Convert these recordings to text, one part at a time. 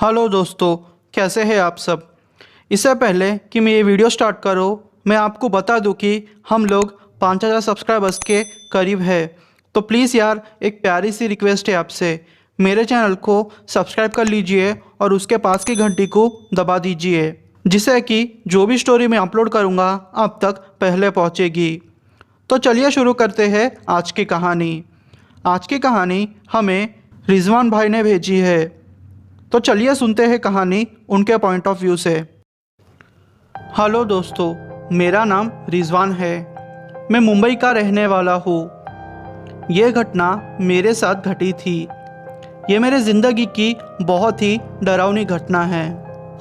Hello दोस्तों, कैसे हैं आप सब। इससे पहले कि मैं ये वीडियो स्टार्ट करूँ, मैं आपको बता दूं कि हम लोग 5000 सब्सक्राइबर्स के करीब है। तो प्लीज़ यार, एक प्यारी सी रिक्वेस्ट है आपसे, मेरे चैनल को सब्सक्राइब कर लीजिए और उसके पास की घंटी को दबा दीजिए, जिससे कि जो भी स्टोरी मैं अपलोड करूँगा आप तक पहले पहुँचेगी। तो चलिए शुरू करते हैं आज की कहानी। आज की कहानी हमें रिजवान भाई ने भेजी है। तो चलिए सुनते हैं कहानी उनके पॉइंट ऑफ व्यू से। हेलो दोस्तों, मेरा नाम रिजवान है। मैं मुंबई का रहने वाला हूँ। ये घटना मेरे साथ घटी थी। ये मेरे ज़िंदगी की बहुत ही डरावनी घटना है।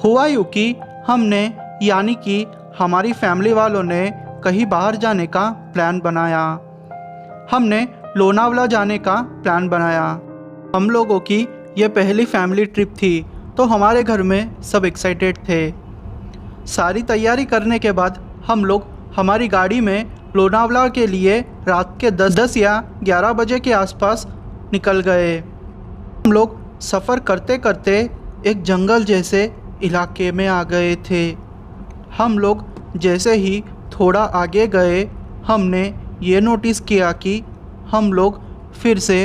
हुआ यूँ कि हमने यानी कि हमारी फैमिली वालों ने कहीं बाहर जाने का प्लान बनाया। हमने लोनावला जाने का प्लान बनाया। हम लोगों की ये पहली फैमिली ट्रिप थी, तो हमारे घर में सब एक्साइटेड थे। सारी तैयारी करने के बाद हम लोग हमारी गाड़ी में लोनावला के लिए रात के 10 या 11 बजे के आसपास निकल गए। हम लोग सफ़र करते करते एक जंगल जैसे इलाके में आ गए थे। हम लोग जैसे ही थोड़ा आगे गए, हमने ये नोटिस किया कि हम लोग फिर से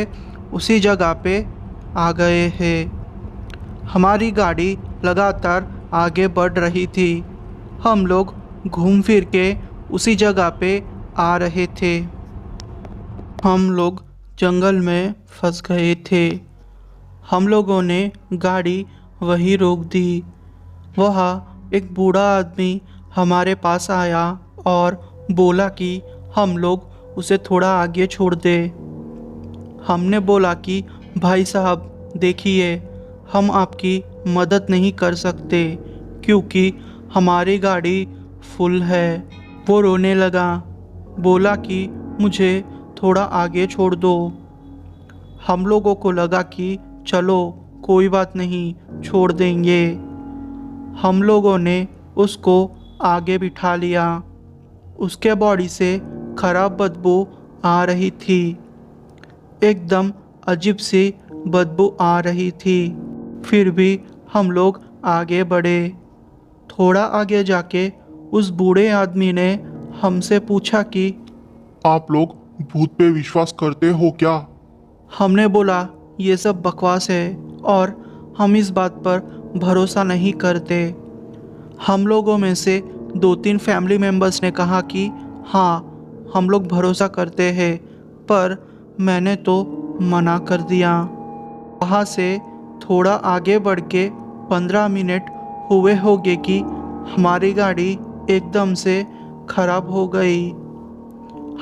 उसी जगह पे आ गए हैं। हमारी गाड़ी लगातार आगे बढ़ रही थी। हम लोग घूम फिर के उसी जगह पे आ रहे थे। हम लोग जंगल में फंस गए थे। हम लोगों ने गाड़ी वहीं रोक दी। वहाँ एक बूढ़ा आदमी हमारे पास आया और बोला कि हम लोग उसे थोड़ा आगे छोड़ दे। हमने बोला कि भाई साहब देखिए, हम आपकी मदद नहीं कर सकते क्योंकि हमारी गाड़ी फुल है। वो रोने लगा, बोला कि मुझे थोड़ा आगे छोड़ दो। हम लोगों को लगा कि चलो कोई बात नहीं, छोड़ देंगे। हम लोगों ने उसको आगे बिठा लिया। उसके बॉडी से खराब बदबू आ रही थी। एकदम अजीब सी बदबू आ रही थी। फिर भी हम लोग आगे बढ़े। थोड़ा आगे जाके उस बूढ़े आदमी ने हमसे पूछा कि आप लोग भूत पे विश्वास करते हो क्या? हमने बोला ये सब बकवास है और हम इस बात पर भरोसा नहीं करते। हम लोगों में से 2-3 फैमिली मेम्बर्स ने कहा कि हाँ, हम लोग भरोसा करते हैं, पर मैंने तो मना कर दिया। वहाँ से थोड़ा आगे बढ़ के 15 मिनट हुए होंगे कि हमारी गाड़ी एकदम से खराब हो गई।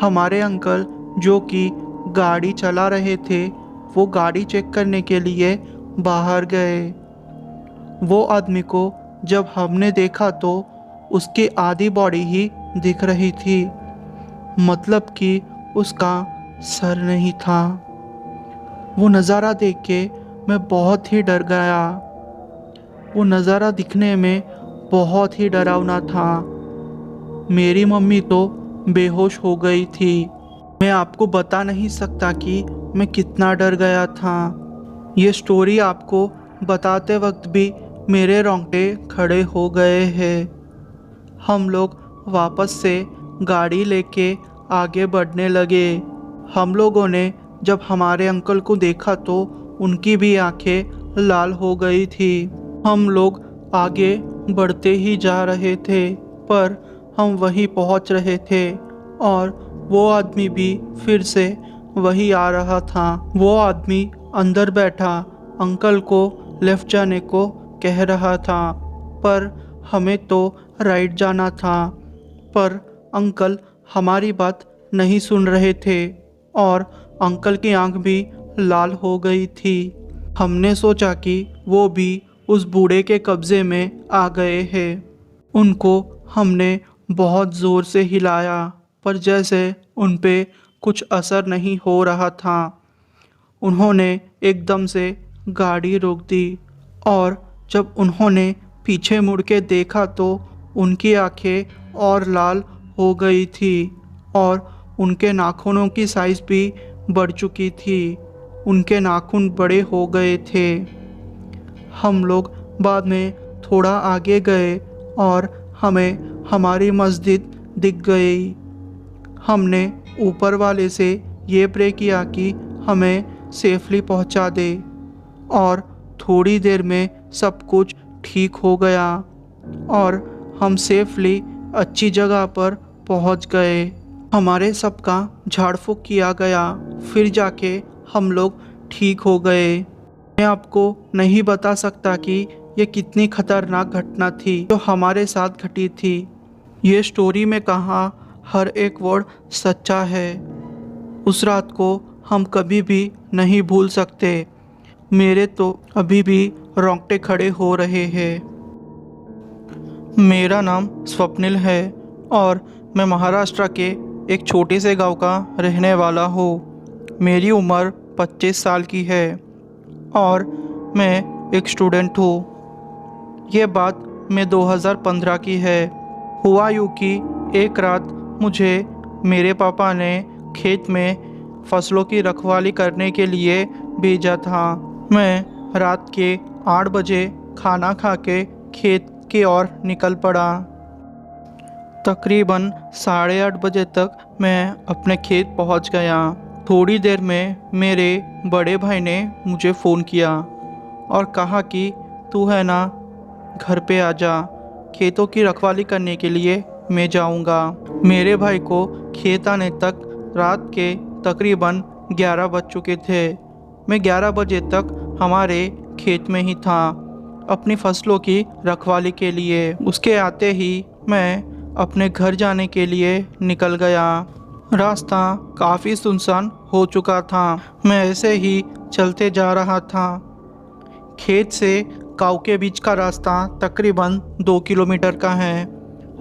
हमारे अंकल जो कि गाड़ी चला रहे थे, वो गाड़ी चेक करने के लिए बाहर गए। वो आदमी को जब हमने देखा तो उसकी आधी बॉडी ही दिख रही थी, मतलब कि उसका सर नहीं था। वो नज़ारा देख के मैं बहुत ही डर गया। वो नज़ारा दिखने में बहुत ही डरावना था। मेरी मम्मी तो बेहोश हो गई थी। मैं आपको बता नहीं सकता कि मैं कितना डर गया था। ये स्टोरी आपको बताते वक्त भी मेरे रोंगटे खड़े हो गए हैं। हम लोग वापस से गाड़ी लेके आगे बढ़ने लगे। हम लोगों ने जब हमारे अंकल को देखा तो उनकी भी आंखें लाल हो गई थी। हम लोग आगे बढ़ते ही जा रहे थे, पर हम वहीं पहुंच रहे थे और वो आदमी भी फिर से वही आ रहा था। वो आदमी अंदर बैठा अंकल को लेफ़्ट जाने को कह रहा था, पर हमें तो राइट जाना था। पर अंकल हमारी बात नहीं सुन रहे थे और अंकल की आंख भी लाल हो गई थी। हमने सोचा कि वो भी उस बूढ़े के कब्ज़े में आ गए हैं। उनको हमने बहुत ज़ोर से हिलाया, पर जैसे उन पे कुछ असर नहीं हो रहा था। उन्होंने एकदम से गाड़ी रोक दी और जब उन्होंने पीछे मुड़ के देखा तो उनकी आंखें और लाल हो गई थी और उनके नाखूनों की साइज़ भी बढ़ चुकी थी। उनके नाखून बड़े हो गए थे। हम लोग बाद में थोड़ा आगे गए और हमें हमारी मस्जिद दिख गई। हमने ऊपर वाले से ये प्रे किया कि हमें सेफली पहुंचा दे और थोड़ी देर में सब कुछ ठीक हो गया और हम सेफली अच्छी जगह पर पहुंच गए। हमारे सबका झाड़ फूक किया गया, फिर जाके हम लोग ठीक हो गए। मैं आपको नहीं बता सकता कि ये कितनी खतरनाक घटना थी जो हमारे साथ घटी थी। ये स्टोरी में कहा हर एक वर्ड सच्चा है। उस रात को हम कभी भी नहीं भूल सकते। मेरे तो अभी भी रोंगटे खड़े हो रहे हैं। मेरा नाम स्वप्निल है और मैं महाराष्ट्र के एक छोटे से गांव का रहने वाला हूँ। मेरी उम्र 25 साल की है और मैं एक स्टूडेंट हूँ। ये बात मैं 2015 की है। हुआ यूँ कि एक रात मुझे मेरे पापा ने खेत में फसलों की रखवाली करने के लिए भेजा था। मैं रात के 8 बजे खाना खा के खेत की ओर निकल पड़ा। तकरीबन 8:30 बजे तक मैं अपने खेत पहुंच गया। थोड़ी देर में मेरे बड़े भाई ने मुझे फ़ोन किया और कहा कि तू है ना, घर पे आ जा, खेतों की रखवाली करने के लिए मैं जाऊंगा। मेरे भाई को खेत आने तक रात के तकरीबन 11 बज चुके थे। मैं 11 बजे तक हमारे खेत में ही था अपनी फसलों की रखवाली के लिए। उसके आते ही मैं अपने घर जाने के लिए निकल गया। रास्ता काफ़ी सुनसान हो चुका था। मैं ऐसे ही चलते जा रहा था। खेत से गाँव के बीच का रास्ता तकरीबन 2 किलोमीटर का है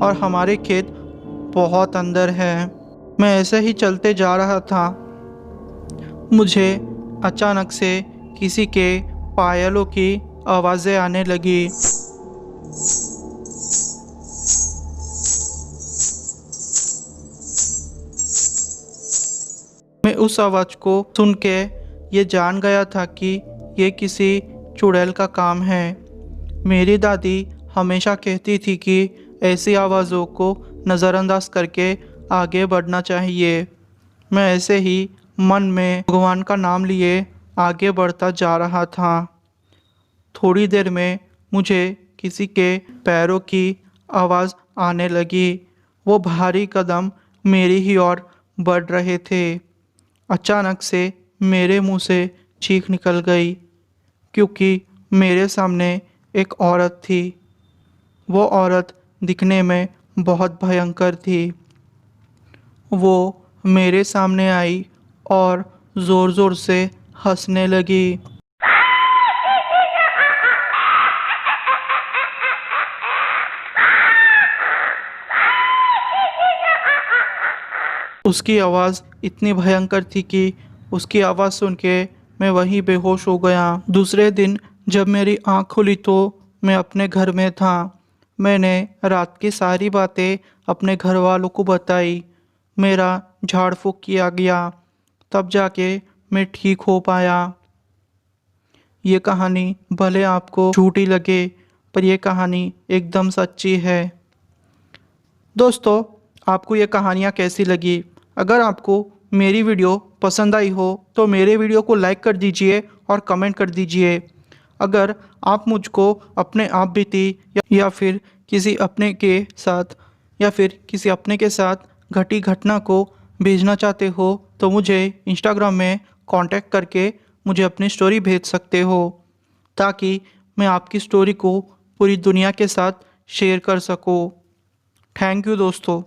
और हमारे खेत बहुत अंदर है। मैं ऐसे ही चलते जा रहा था। मुझे अचानक से किसी के पायलों की आवाज़ें आने लगी। मैं उस आवाज़ को सुन के ये जान गया था कि ये किसी चुड़ैल का काम है। मेरी दादी हमेशा कहती थी कि ऐसी आवाज़ों को नज़रअंदाज करके आगे बढ़ना चाहिए। मैं ऐसे ही मन में भगवान का नाम लिए आगे बढ़ता जा रहा था। थोड़ी देर में मुझे किसी के पैरों की आवाज़ आने लगी। वो भारी कदम मेरी ही ओर बढ़ रहे थे। अचानक से मेरे मुंह से चीख निकल गई क्योंकि मेरे सामने एक औरत थी। वो औरत दिखने में बहुत भयंकर थी। वो मेरे सामने आई और ज़ोर ज़ोर से हंसने लगी। उसकी आवाज़ इतनी भयंकर थी कि उसकी आवाज़ सुन के मैं वहीं बेहोश हो गया। दूसरे दिन जब मेरी आँख खुली तो मैं अपने घर में था। मैंने रात की सारी बातें अपने घर वालों को बताई। मेरा झाड़ फूक किया गया, तब जाके मैं ठीक हो पाया। ये कहानी भले आपको झूठी लगे पर यह कहानी एकदम सच्ची है। दोस्तों, आपको ये कहानियाँ कैसी लगी? अगर आपको मेरी वीडियो पसंद आई हो तो मेरे वीडियो को लाइक कर दीजिए और कमेंट कर दीजिए। अगर आप मुझको अपने आप बीती या फिर किसी अपने के साथ घटी घटना को भेजना चाहते हो तो मुझे इंस्टाग्राम में कांटेक्ट करके मुझे अपनी स्टोरी भेज सकते हो ताकि मैं आपकी स्टोरी को पूरी दुनिया के साथ शेयर कर सकूं। थैंक यू दोस्तों।